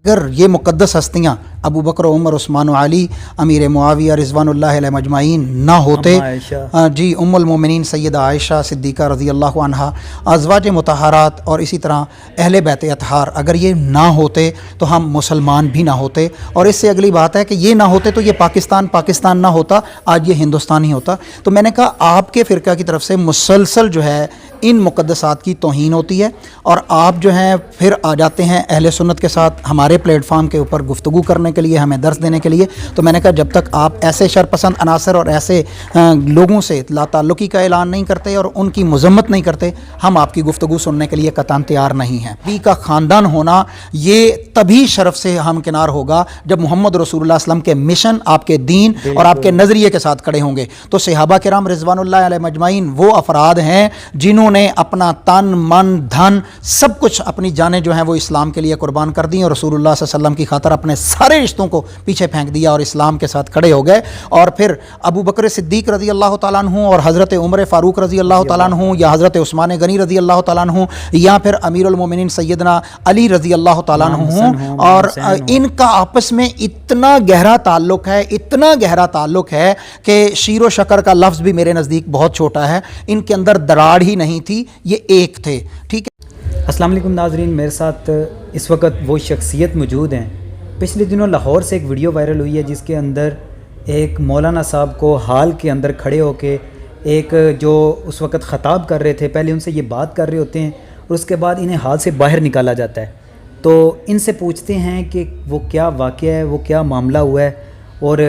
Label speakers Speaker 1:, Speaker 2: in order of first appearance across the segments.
Speaker 1: अगर ये मुक़द्दस हस्तियाँ अबू बकर, उमर, उस्मान व अली, अमीर मुआविया रिज़वानुल्लाह अलैहि अजमाइन ना होते, जी उम्मुल मोमिनीन सैयदा आयशा सिद्दीक़ा रज़ियल्लाहु अन्हा, अज़वाज मुतहरात और इसी तरह अहले बैत अतहार, अगर ये ना होते तो हम मुसलमान भी ना होते। और इससे अगली बात है कि ये ना होते तो ये पाकिस्तान ना होता, आज ये हिंदुस्तान ही होता। तो मैंने कहा आपके फ़िरक़ा की तरफ से मुसलसल जो है इन मुक़द्दसात की तौहीन होती है और आप जो हैं फिर आ जाते हैं अहले सुन्नत के साथ हमारे प्लेटफार्म के ऊपर गुफ्तगू करने के लिए, हमें दर्स देने के लिए। तो मैंने कहा जब तक आप ऐसे शरपसंद अनासर और ऐसे लोगों से लाताल्लुकी का ऐलान नहीं करते और उनकी मज़म्मत नहीं करते, हम आपकी गुफ्तगू सुनने के लिए कतई तैयार नहीं हैं। नबी का ख़ानदान होना ये तभी शरफ़ से हमकिनार होगा जब मोहम्मद रसूलुल्लाह सल्लल्लाहु अलैहि वसल्लम के मिशन, आपके दीन और आपके नज़रिए के साथ खड़े होंगे। तो सहाबा किराम रिज़वानुल्लाह अलैहिम अजमाइन वो अफराद हैं जिन्होंने अपना तन, मन, धन सब कुछ, अपनी जानें जो हैं वो इस्लाम के लिए कुर्बान कर दी और रसूलुल्लाह सल्लल्लाहु अलैहि वसल्लम की खातर अपने सारे रिश्तों को पीछे फेंक दिया और इस्लाम के साथ खड़े हो गए। और फिर अबू बकर सिद्दीक़ रज़ी अल्लाह तआला अन्हु और हज़रत उमर फ़ारूक रज़ी अल्लाह तआला अन्हु या हज़रत उस्मान गनी रज़ी अल्लाह तआला अन्हु या फिर अमीरुल मोमिनीन सैयदना अली रज़ी अल्लाह तआला अन्हु, और इनका आपस में इतना गहरा ताल्लुक़ है, इतना गहरा ताल्लुक़ है कि शीरो शकर का लफ्ज़ भी मेरे नज़दीक बहुत छोटा है। इनके अंदर दरार ही नहीं थी, ये एक थे। ठीक है।
Speaker 2: अस्सलाम वालेकुम नाज़रीन, मेरे साथ इस वक्त वो शख्सियत मौजूद हैं। पिछले दिनों लाहौर से एक वीडियो वायरल हुई है जिसके अंदर एक मौलाना साहब को हाल के अंदर खड़े होके एक जो उस वक्त ख़ताब कर रहे थे, पहले उनसे ये बात कर रहे होते हैं और उसके बाद इन्हें हाल से बाहर निकाला जाता है। तो इनसे पूछते हैं कि वो क्या वाक़या है, वो क्या मामला हुआ है और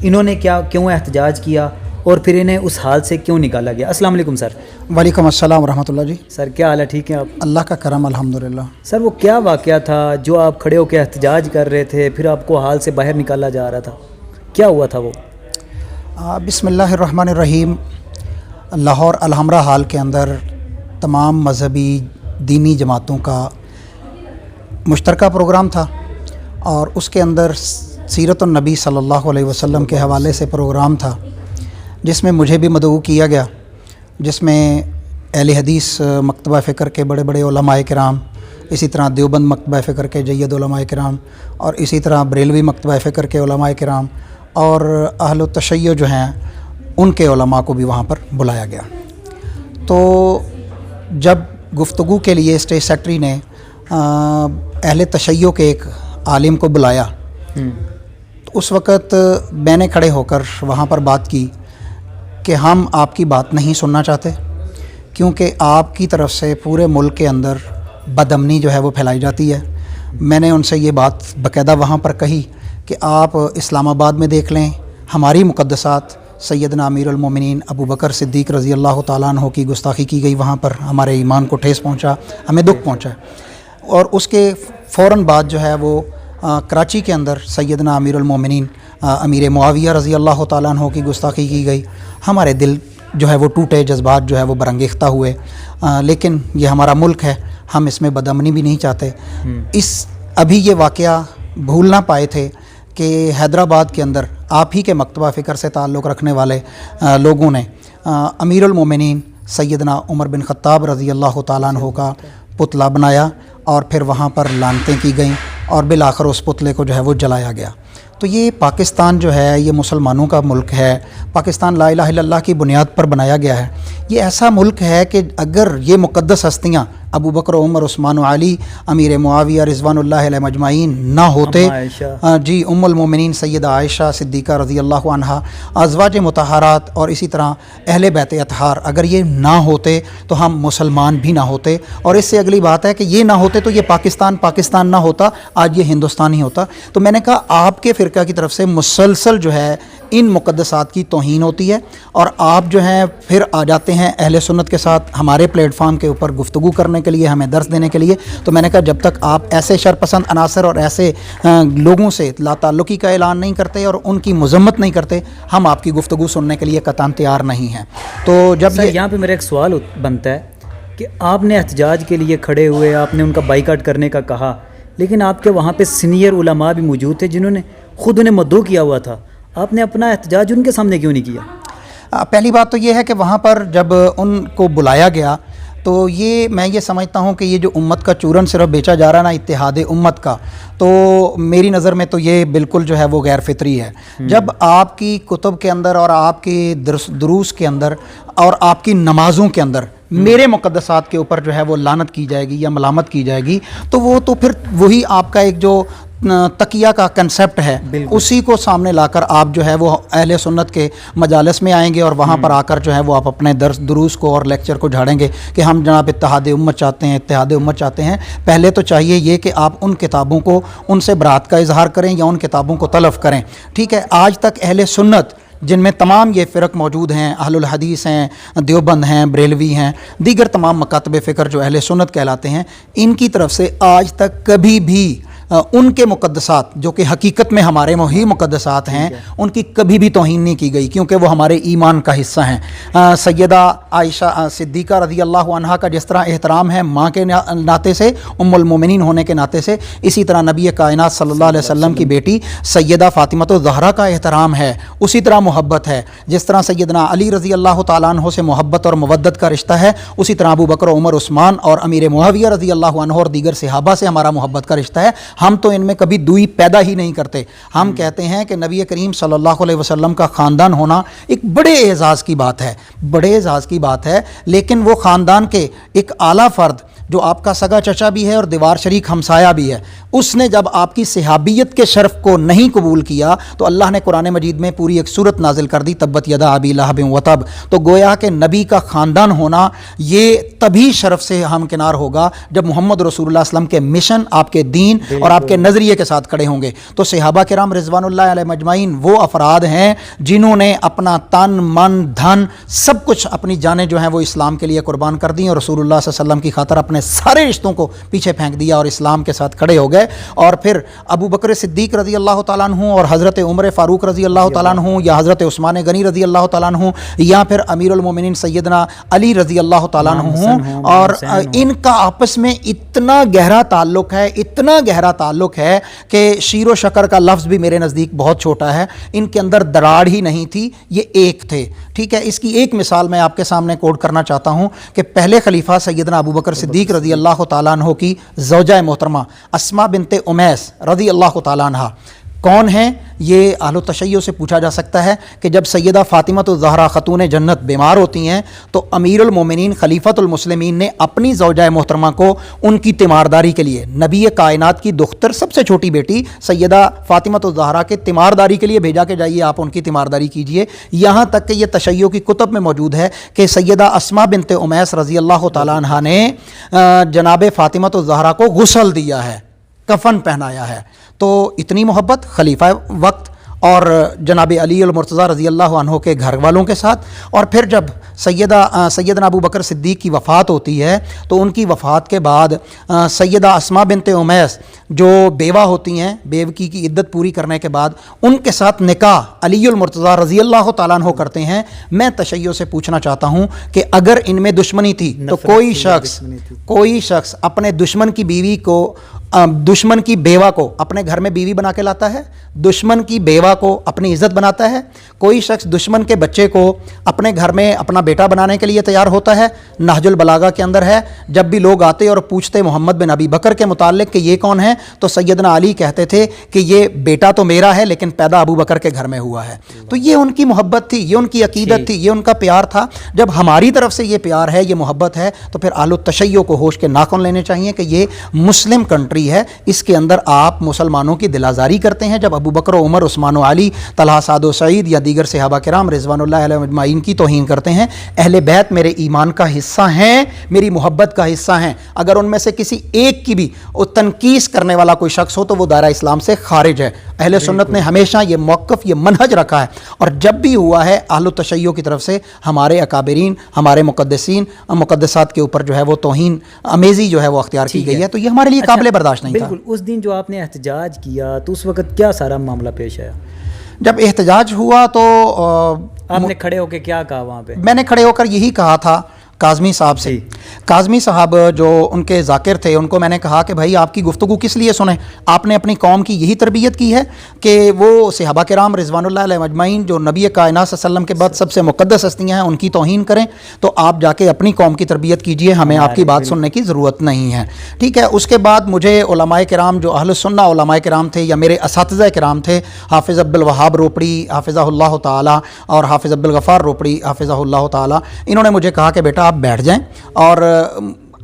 Speaker 2: इन्होंने क्यों एहतजाज किया और फिर इन्हें उस हाल से क्यों निकाला गया। अस्सलाम वालेकुम सर।
Speaker 1: वालेकुम अस्सलाम रहमतुल्लाह जी।
Speaker 2: सर क्या हाल है, ठीक है आप?
Speaker 1: अल्लाह का करम अल्हम्दुलिल्लाह।
Speaker 2: सर वो क्या वाक़या था जो आप खड़े होकर एहतजाज कर रहे थे, फिर आपको हाल से बाहर निकाला जा रहा था, क्या हुआ था वो?
Speaker 1: बिस्मिल्लाहिर्रहमानिर्रहीम। लाहौर अलहमरा हाल के अंदर तमाम मजहबी दीनी जमातों का मुश्तरका प्रोग्राम था और उसके अंदर सीरतुन नबी सल्लल्लाहु अलैहि वसल्लम के हवाले से प्रोग्राम था जिसमें मुझे भी मदऊ किया गया, जिसमें अहले हदीस मकतबा फ़िक्र के बड़े बड़े उलमाए किराम, इसी तरह देवबंद मकतबा फ़िक्र के जय्यद उलमाए किराम और इसी तरह बरेलवी मकतबा फ़िक्र के उलमाए किराम और अहल तशय्यो जो हैं उनके उलमा को भी वहाँ पर बुलाया गया। तो जब गुफ्तगू के लिए स्टेज सेक्रेटरी ने अहले तशय्यो के एक आलिम को बुलाया तो उस वक़्त मैंने खड़े होकर वहाँ पर बात की कि हम आपकी बात नहीं सुनना चाहते क्योंकि आपकी तरफ से पूरे मुल्क के अंदर बदअमनी जो है वो फैलाई जाती है। मैंने उनसे ये बात बाकायदा वहाँ पर कही कि आप इस्लामाबाद में देख लें, हमारी मुक़द्दसात सैयदना अमीरुल मोमिनीन अबू बकर सिद्दीक़ रज़ी अल्लाह तआला अन्हु की गुस्ताखी की गई, वहाँ पर हमारे ईमान को ठेस पहुँचा, हमें दुख पहुँचा। और उसके फ़ौरन बाद जो है वो कराची के अंदर सैयदना अमीरुल मोमिनीन अमीर मुआविया रज़ी अल्लाह तआला अन्हु की गुस्ताखी की गई। हमारे दिल जो है वो टूटे, जज्बात जो है वो बरंगेख्ता हुए, लेकिन ये हमारा मुल्क है, हम इसमें बदअमनी भी नहीं चाहते। अभी ये वाक़या भूल ना पाए थे कि हैदराबाद के अंदर आप ही के मकतबा फ़िक्र से ताल्लुक़ रखने वाले लोगों ने अमीरुल मोमिनीन सैयदना उमर बिन ख़त्ताब रज़ी अल्लाह तआला अन्हु का पुतला बनाया और फिर वहाँ पर लानतें की गईं और बिलाखिर उस पुतले को जो है वो जलाया गया। तो ये पाकिस्तान जो है ये मुसलमानों का मुल्क है, पाकिस्तान ला इलाहा इल्लल्लाह की बुनियाद पर बनाया गया है। ये ऐसा मुल्क है कि अगर ये मुक़द्दस हस्तियाँ अबू बकर, उमर, उस्मान व अली, अमीर मुआविया रिज़वानुल्लाह अलैहिम अजमाइन ना होते, जी उम्मुल मोमिनीन सैयदा आयशा सिद्दीक़ा रज़ी अल्लाह अन्हा, अज़वाज मुतहरात और इसी तरह अहले बैत अतहार, अगर ये ना होते तो हम मुसलमान भी ना होते। और इससे अगली बात है कि ये ना होते तो ये पाकिस्तान ना होता, आज ये हिंदुस्तान ही होता। तो मैंने कहा आपके फ़िरक़ा की तरफ से मुसलसल जो है इन मुक़द्दसात की तौहीन होती है और आप जो हैं फिर आ जाते हैं अहले सुन्नत के साथ हमारे प्लेटफार्म के ऊपर गुफ्तगू करने के लिए, हमें दर्स देने के लिए। तो मैंने कहा जब तक आप ऐसे शरपसंद अनासर और ऐसे लोगों से लाताल्लुकी का ऐलान नहीं करते और उनकी मज़म्मत नहीं करते, हम आपकी गुफ्तगू सुनने के लिए कतई तैयार नहीं हैं। तो जब
Speaker 2: यहाँ पर मेरा एक सवाल बनता है कि आपने एहतजाज के लिए खड़े हुए, आपने उनका बाइकाट करने का कहा, लेकिन आपके वहाँ पे सीनियर उलमा भी मौजूद थे जिन्होंने ख़ुद उन्हें मद्दू किया हुआ था, आपने अपना एहतजाज उनके सामने क्यों नहीं किया?
Speaker 1: पहली बात तो ये है कि वहाँ पर जब उनको बुलाया गया تو یہ میں یہ سمجھتا ہوں کہ یہ جو امت کا چورن صرف بیچا جا رہا ہے نا اتحاد امت کا، تو میری نظر میں تو یہ بالکل جو ہے وہ غیر فطری ہے۔ جب آپ کی کتب کے اندر اور آپ کی دروس کے اندر اور آپ کی نمازوں کے اندر میرے مقدسات کے اوپر جو ہے وہ لعنت کی جائے گی یا ملامت کی جائے گی، تو وہ تو پھر وہی آپ کا ایک جو تقیہ کا کنسیپٹ ہے اسی کو سامنے لا کر آپ جو ہے وہ اہل سنت کے مجالس میں آئیں گے اور وہاں پر آ کر جو ہے وہ آپ اپنے دروس کو اور لیکچر کو جھاڑیں گے کہ ہم جناب اتحاد امت چاہتے ہیں، اتحاد امت چاہتے ہیں۔ پہلے تو چاہیے یہ کہ آپ ان کتابوں کو ان سے برات کا اظہار کریں یا ان کتابوں کو طلب کریں، ٹھیک ہے۔ آج تک اہل سنت جن میں تمام یہ فرق موجود ہیں، اہل الحدیث ہیں، دیوبند ہیں، بریلوی ہیں، دیگر تمام مکاتب فکر جو اہل سنت کہلاتے ہیں، ان کی طرف سے آج تک کبھی بھی ان کے مقدسات جو کہ حقیقت میں ہمارے ہی مقدسات ہیں ان کی کبھی بھی توہین نہیں کی گئی، کیونکہ وہ ہمارے ایمان کا حصہ ہیں۔ سیدہ عائشہ صدیقہ رضی اللہ عنہا کا جس طرح احترام ہے ماں کے ناطے سے، ام المومنین ہونے کے ناطے سے، اسی طرح نبی کائنات صلی اللہ علیہ وسلم کی بیٹی سیدہ فاطمہ الزہرا کا احترام ہے، اسی طرح محبت ہے۔ جس طرح سیدنا علی رضی اللہ تعالیٰ عنہ سے محبت اور مودت کا رشتہ ہے، اسی طرح ابو بکر، عمر، عثمان اور امیر معاویہ رضی اللہ عنہ اور دیگر صحابہ سے ہمارا محبت کا رشتہ ہے۔ ہم تو ان میں کبھی دوئی پیدا ہی نہیں کرتے۔ ہم کہتے ہیں کہ نبی کریم صلی اللہ علیہ وسلم کا خاندان ہونا ایک بڑے اعزاز کی بات ہے، بڑے اعزاز کی بات ہے، لیکن وہ خاندان کے ایک اعلیٰ فرد جو آپ کا سگا چچا بھی ہے اور دیوار شریک ہمسایہ بھی ہے، اس نے جب آپ کی صحابیت کے شرف کو نہیں قبول کیا تو اللہ نے قرآن مجید میں پوری ایک سورت نازل کر دی، تبت یدا ابی لہب وتب۔ تو گویا کہ نبی کا خاندان ہونا یہ تبھی شرف سے ہمکنار ہوگا جب محمد رسول اللہ علیہ وسلم کے مشن، آپ کے دین اور آپ کے نظریے کے ساتھ کھڑے ہوں گے۔ تو صحابہ کرام رضوان اللہ علیہ مجمعین وہ افراد ہیں جنہوں نے اپنا تن، من، دھن، سب کچھ، اپنی جانیں جو ہیں وہ اسلام کے لیے قربان کر دیں اور رسول اللہ صلی اللہ علیہ وسلم کی خاطر اپنے سارے رشتوں کو پیچھے پھینک دیا اور اسلام کے ساتھ کھڑے ہو گئے۔ اور پھر ابو بکر صدیق رضی اللہ تعالیٰ عنہ اور حضرت عمر فاروق رضی اللہ تعالیٰ عنہ یا حضرت عثمان غنی رضی اللہ تعالیٰ عنہ یا پھر امیر المومنین سیدنا علی رضی اللہ تعالیٰ عنہ، اور ان کا آپس میں اتنا گہرا تعلق ہے، اتنا گہرا تعلق ہے کہ شیر و شکر کا لفظ بھی میرے نزدیک بہت چھوٹا ہے، ان کے اندر دراڑ ہی نہیں تھی، یہ ایک تھے، ٹھیک ہے۔ اس کی ایک مثال میں آپ کے سامنے کوٹ کرنا چاہتا ہوں کہ پہلے خلیفہ سیدنا ابو بکر صدیق رضی اللہ تعالیٰ عنہ کی زوجہ محترمہ اسماء بنت امیس رضی اللہ تعالیٰ عنہ کون ہیں؟ یہ اہل التشیع سے پوچھا جا سکتا ہے کہ جب سیدہ فاطمہ الزہرا خاتون جنت بیمار ہوتی ہیں تو امیر المومنین خلیفۃ المسلمین نے اپنی زوجہ محترمہ کو ان کی تیمارداری کے لیے، نبی کائنات کی دختر سب سے چھوٹی بیٹی سیدہ فاطمہ الزہرا کے تیمارداری کے لیے بھیجا کہ جائیے آپ ان کی تیمارداری کیجئے۔ یہاں تک کہ یہ تشیع کی کتب میں موجود ہے کہ سیدہ اسماء بنت امیس رضی اللہ تعالیٰ عنہ نے جناب فاطمہ الزہرا کو غسل دیا ہے، کفن پہنایا ہے۔ تو اتنی محبت خلیفہ وقت اور جناب علی المرتضیٰ رضی اللہ عنہ کے گھر والوں کے ساتھ۔ اور پھر جب سیدنا ابو بکر صدیق کی وفات ہوتی ہے تو ان کی وفات کے بعد سیدہ اسماء بنت امیس جو بیوہ ہوتی ہیں، بیوگی کی عدت پوری کرنے کے بعد ان کے ساتھ نکاح علی المرتضیٰ رضی اللہ تعالیٰ عنہ کرتے ہیں۔ میں تشیع سے پوچھنا چاہتا ہوں کہ اگر ان میں دشمنی تھی تو کوئی شخص اپنے دشمن کی بیوی کو، دشمن کی بیوہ کو اپنے گھر میں بیوی بنا کے لاتا ہے؟ دشمن کی بیوہ کو اپنی عزت بناتا ہے؟ کوئی شخص دشمن کے بچے کو اپنے گھر میں اپنا بیٹا بنانے کے لیے تیار ہوتا ہے؟ نہج البلاغہ کے اندر ہے، جب بھی لوگ آتے اور پوچھتے محمد بن ابی بکر کے متعلق کہ یہ کون ہے تو سیدنا علی کہتے تھے کہ یہ بیٹا تو میرا ہے لیکن پیدا ابو بکر کے گھر میں ہوا ہے۔ تو یہ ان کی محبت تھی، یہ ان کی عقیدت تھی، یہ ان کا پیار تھا۔ جب ہماری طرف سے یہ پیار ہے، یہ محبت ہے، تو پھر اہل التشیع کو ہوش کے ناخن لینے چاہیے کہ یہ مسلم کنٹری ہے، اس کے اندر آپ مسلمانوں کی دل آزاری کرتے ہیں۔ جب ابو بکر و عمر، عثمان و علی، طلحہ، سعد و سعید یا دیگر صحابہ کرام رضوان اللہ علیہ مجمعین کی توہین کرتے ہیں۔ اہل بیت میرے ایمان کا حصہ ہیں، میری محبت کا حصہ ہیں۔ اگر ان میں سے کسی ایک کی بھی تنقیص کرنے والا کوئی شخص ہو تو وہ دائرہ اسلام سے خارج ہے۔ اہل سنت نے ہمیشہ یہ موقف، یہ منہج رکھا ہے، اور جب بھی ہوا ہے اہل التشیع کی طرف سے ہمارے اکابرین، ہمارے مقدسین، مقدسات کے اوپر جو ہے وہ توہین امیزی جو ہے وہ اختیار کی گئی ہے، تو یہ ہمارے لیے قابل برداشت نہیں تھا۔
Speaker 2: بالکل، اس دن جو آپ نے احتجاج کیا تو اس وقت کیا سارا معاملہ پیش آیا؟
Speaker 1: جب احتجاج ہوا تو
Speaker 2: آپ نے کھڑے ہو کے کیا کہا وہاں پہ؟
Speaker 1: میں نے کھڑے ہو کر یہی کہا تھا काज़मी साहब से। काज़मी साहब जो उनके ज़ाकिर थे, उनको मैंने कहा कि भाई आपकी गुफ्तगू किस लिए सुने, आपने अपनी कौम की यही तरबियत की है कि वो सहाबा किराम रिज़वानुल्लाह अलैहिम अजमईन जो नबी कायनात सल्लल्लाहु अलैहि वसल्लम के बाद सबसे मुक़द्दस हस्तियाँ हैं उनकी तौहीन करें, तो आप जाके अपनी कौम की तरबियत कीजिए, हमें आपकी बात सुनने की ज़रूरत नहीं है। ठीक है। उसके बाद मुझे उलमाए किराम जो अहले सुन्ना उलमाए किराम थे या मेरे असातिज़ा किराम थे, हाफिज़ अब्दुल वहाब रोपड़ी हाफिज़हुल्लाह ताला और हाफिज़ अब्दुल गफ़ार रोपड़ी हाफिज़हुल्लाह ताला, इन्होंने मुझे कहा कि बेटा आप बैठ जाएं और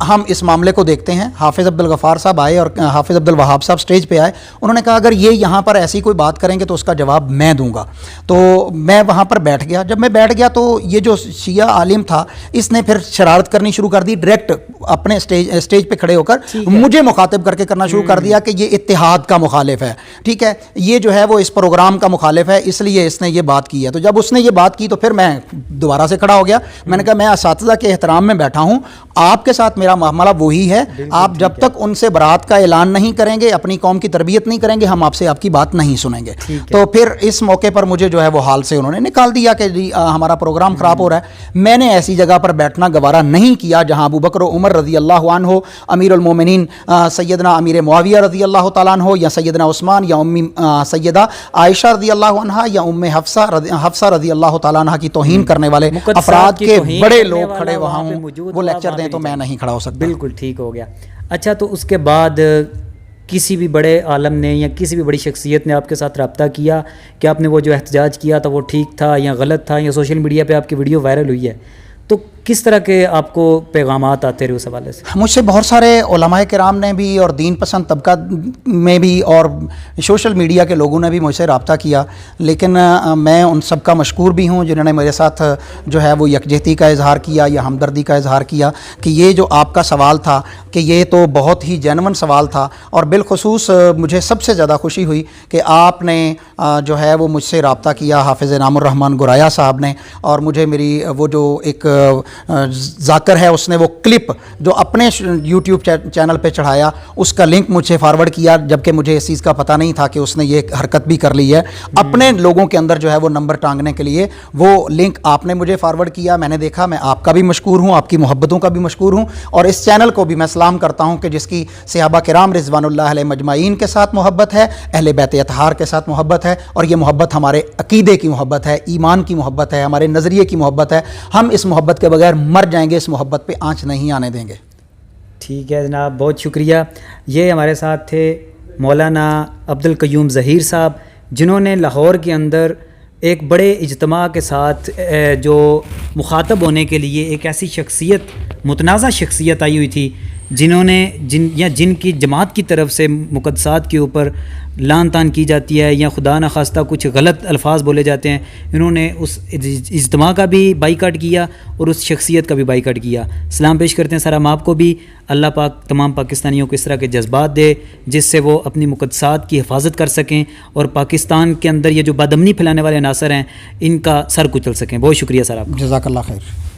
Speaker 1: हम इस मामले को देखते हैं। हाफिज़ अब्दुल गफ़ार साहब आए और हाफिज़ अब्दुल वहाब साहब स्टेज पे आए। उन्होंने कहा अगर ये यहाँ पर ऐसी कोई बात करेंगे तो उसका जवाब मैं दूंगा। तो मैं वहाँ पर बैठ गया। जब मैं बैठ गया तो ये जो शिया आलिम था इसने फिर शरारत करनी शुरू कर दी, डायरेक्ट अपने स्टेज पे खड़े होकर मुझे मुखातिब करके करना शुरू कर दिया कि ये इत्तिहाद का मुखालिफ है, ठीक है, ये जो है वो इस प्रोग्राम का मुखालिफ है, इसलिए इसने ये बात की है। तो जब उसने ये बात की तो फिर मैं दोबारा से खड़ा हो गया। मैंने कहा मैं असातिज़ा के एहतराम में बैठा हूँ, आपके साथ मेरा मामला वही है, आप जब तक उनसे बरात का ऐलान नहीं करेंगे, अपनी कौम की तरबियत नहीं करेंगे, हम आपसे आपकी बात नहीं सुनेंगे। तो फिर इस मौके पर मुझे जो है वो हाल से उन्होंने निकाल दिया कि जी हमारा प्रोग्राम ख़राब हो रहा है। मैंने ऐसी जगह पर बैठना गवारा नहीं किया जहां अबू बकर उमर रज़ी अल्लाह अन्हु, अमीरुल मोमिनीन सैयदना अमीर मुआविया रज़ी अल्लाह तआला अन्हु या सैयदना उस्मान या उम्मी सैयदा आयशा रज़ी अल्लाह अन्हा या उम्मे हफ्सा रज़ी अल्लाह तआला अन्हा की तौहीन करने वाले अफराद के बड़े लोग खड़े वहाँ हों, वो लेक्चर दें तो मैं नहीं खड़ा हो सकता।
Speaker 2: बिल्कुल ठीक हो गया। अच्छा, तो उसके बाद किसी भी बड़े आलम ने या किसी भी बड़ी शख्सियत ने आपके साथ रब्ता किया कि आपने वो जो एहतजाज किया था वो ठीक था या गलत था, या सोशल मीडिया पे आपकी वीडियो वायरल हुई है, तो किस तरह के आपको पैगामात आते रहे उस हवाले से?
Speaker 1: मुझसे बहुत सारे उलमाए किराम ने भी और दीन पसंद तबका में भी और सोशल मीडिया के लोगों ने भी मुझसे रब्ता किया, लेकिन मैं उन सब का मशकूर भी हूँ जिन्होंने मेरे साथ जो है वो यकजहती का इजहार किया या हमदर्दी का इजहार किया कि ये जो आपका सवाल था कि ये तो बहुत ही जेन्युइन सवाल था। और बिलखुसूस मुझे सबसे ज़्यादा खुशी हुई कि आपने जो है वो मुझसे रब्ता किया हाफिज़ इनामुर रहमान गुराया साहब ने, और मुझे मेरी वो जो एक जाकर है उसने वो क्लिप जो अपने यूट्यूब चैनल पे चढ़ाया उसका लिंक मुझे फॉरवर्ड किया, जबकि मुझे इस चीज़ का पता नहीं था कि उसने ये हरकत भी कर ली है। अपने लोगों के अंदर जो है वो नंबर टांगने के लिए वो लिंक आपने मुझे फॉरवर्ड किया, मैंने देखा। मैं आपका भी मशकूर हूँ, आपकी मोहब्बतों का भी मशकूर हूँ, और इस चैनल को भी मैं सलाम करता हूँ कि जिसकी सहाबा किराम रिज़वानुल्लाह अलैहिम अजमईन के साथ मोहब्बत है, अहले बैत अतहार के साथ मोहब्बत है, और ये मोहब्बत हमारे अकीदे की मोहब्बत है, ईमान की मोहब्बत है, हमारे नज़रिए की मोहब्बत है। हम इस मोहब्बत के बगैर मर जाएंगे, इस मोहब्बत पे आंच नहीं आने देंगे।
Speaker 2: ठीक है जनाब, बहुत शुक्रिया। ये हमारे साथ थे मौलाना अब्दुल क़य्यूम ज़हीर साहब, जिन्होंने लाहौर के अंदर एक बड़े इज्तिमा के साथ जो मुखातब होने के लिए एक ऐसी शख्सियत, मुतनाज़ा शख्सियत आई हुई थी जिन्होंने जिनकी जमात की तरफ से मुक़द्दसात के ऊपर लान तान की जाती है या खुदा न खास्ता कुछ गलत अल्फाज बोले जाते हैं, इन्होंने उस इज्तिमा का भी बाइकाट किया और उस शख्सियत का भी बाइकाट किया। सलाम पेश करते हैं सर हम आपको भी। अल्लाह पाक तमाम पाकिस्तानियों को इस तरह के जज्बात दे जिससे वो अपनी मुक़द्दसात की हिफाजत कर सकें और पाकिस्तान के अंदर ये जो बदअमनी फैलाने वाले अनासर हैं इनका सर कुचल सकें। बहुत शुक्रिया सर आपका।
Speaker 1: जज़ाकल्लाह खैर।